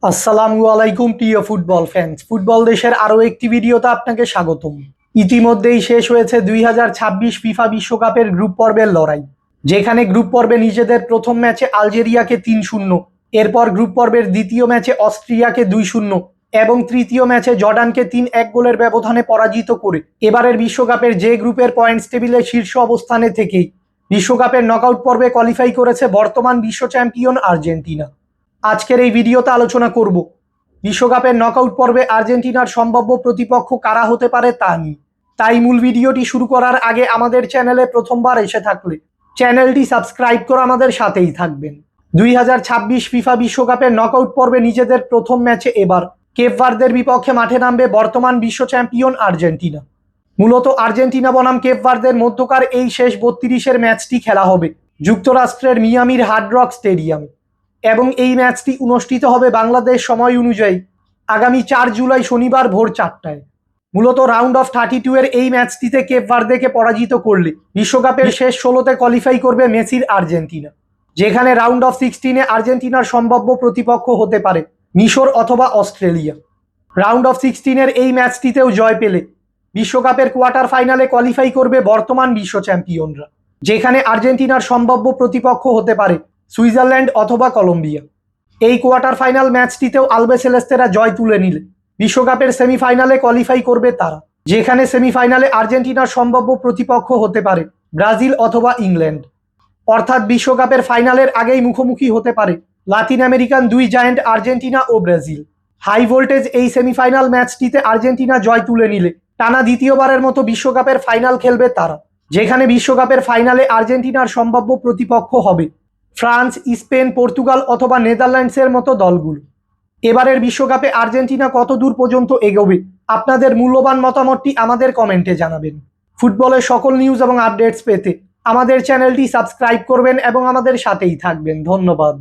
আসসালামু আলাইকুম প্রিয় ফুটবল ফ্যান্স। ফুটবল দেশের আরও একটি ভিডিওতে আপনাকে স্বাগতম। ইতিমধ্যেই শেষ হয়েছে 2026 ফিফা বিশ্বকাপের গ্রুপ পর্বের লড়াই, যেখানে গ্রুপ পর্বে নিজেদের প্রথম ম্যাচে আলজেরিয়াকে 3-0, এরপর গ্রুপ পর্বের দ্বিতীয় ম্যাচে অস্ট্রিয়াকে 2-0 এবং তৃতীয় ম্যাচে জর্ডানকে 3-1 গোলের ব্যবধানে পরাজিত করে এবারের বিশ্বকাপের যে গ্রুপের পয়েন্টস টেবিলে শীর্ষ অবস্থানে থেকেই বিশ্বকাপের নকআউট পর্বে কোয়ালিফাই করেছে বর্তমান বিশ্ব চ্যাম্পিয়ন আর্জেন্টিনা। আজকের এই ভিডিওতে আলোচনা করব বিশ্বকাপের নকআউট পর্বে আর্জেন্টিনার সম্ভাব্য প্রতিপক্ষ কারা হতে পারে তা নিয়ে। তাই মূল ভিডিওটি শুরু করার আগে আমাদের চ্যানেলে প্রথমবার এসে থাকলে চ্যানেলটি সাবস্ক্রাইব করে আমাদের সাথেই থাকবেন। 2026 ফিফা বিশ্বকাপের নকআউট পর্বে নিজেদের প্রথম ম্যাচে এবার কেপ ভার্দের বিপক্ষে মাঠে নামবে বর্তমান বিশ্ব চ্যাম্পিয়ন আর্জেন্টিনা। মূলত আর্জেন্টিনা বনাম কেপ ভার্দের মধ্যকার এই শেষ 32-এর ম্যাচটি খেলা হবে যুক্তরাষ্ট্রের মিয়ামির হার্ড রক স্টেডিয়ামে এবং এই ম্যাচটি অনুষ্ঠিত হবে বাংলাদেশ সময় অনুযায়ী আগামী 4 জুলাই শনিবার ভোর 4টায়। মূলত রাউন্ড অফ 32-এর এই ম্যাচটিতে কেপ ভার্দেকে পরাজিত করলে বিশ্বকাপের শেষ 16তে কোয়ালিফাই করবে মেসির আর্জেন্টিনা, যেখানে রাউন্ড অফ 16-এ আর্জেন্টিনার সম্ভাব্য প্রতিপক্ষ হতে পারে মিশর অথবা অস্ট্রেলিয়া। রাউন্ড অফ 16-এর এই ম্যাচটিতেও জয় পেলে বিশ্বকাপের কোয়ার্টার ফাইনালে কোয়ালিফাই করবে বর্তমান বিশ্ব চ্যাম্পিয়নরা, যেখানে আর্জেন্টিনার সম্ভাব্য প্রতিপক্ষ হতে পারে সুইজারল্যান্ড অথবা কলম্বিয়া। এই কোয়ার্টার ফাইনাল ম্যাচটিতেও আলবেসেলেস্তেরা জয় তুলে নিলে বিশ্বকাপের সেমিফাইনালে কোয়ালিফাই করবে তারা, যেখানে সেমিফাইনালে আর্জেন্টিনার সম্ভাব্য প্রতিপক্ষ হতে পারে ব্রাজিল অথবা ইংল্যান্ড। অর্থাৎ বিশ্বকাপের ফাইনালের আগেই মুখোমুখি হতে পারে লাতিন আমেরিকান দুই জায়ান্ট আর্জেন্টিনা ও ব্রাজিল। হাই ভোল্টেজ এই সেমিফাইনাল ম্যাচটিতে আর্জেন্টিনা জয় তুলে নিলে টানা দ্বিতীয়বারের মতো বিশ্বকাপের ফাইনাল খেলবে তারা, যেখানে বিশ্বকাপের ফাইনালে আর্জেন্টিনার সম্ভাব্য প্রতিপক্ষ হবে ফ্রান্স, স্পেন, পর্তুগাল অথবা নেদারল্যান্ডসের মতো দলগুলো। এবারের বিশ্বকাপে আর্জেন্টিনা কত দূর পর্যন্ত এগোবে, আপনাদের মূল্যবান মতামতটি আমাদের কমেন্টে জানাবেন। ফুটবলের সকল নিউজ এবং আপডেটস পেতে আমাদের চ্যানেলটি সাবস্ক্রাইব করবেন এবং আমাদের সাথেই থাকবেন। ধন্যবাদ।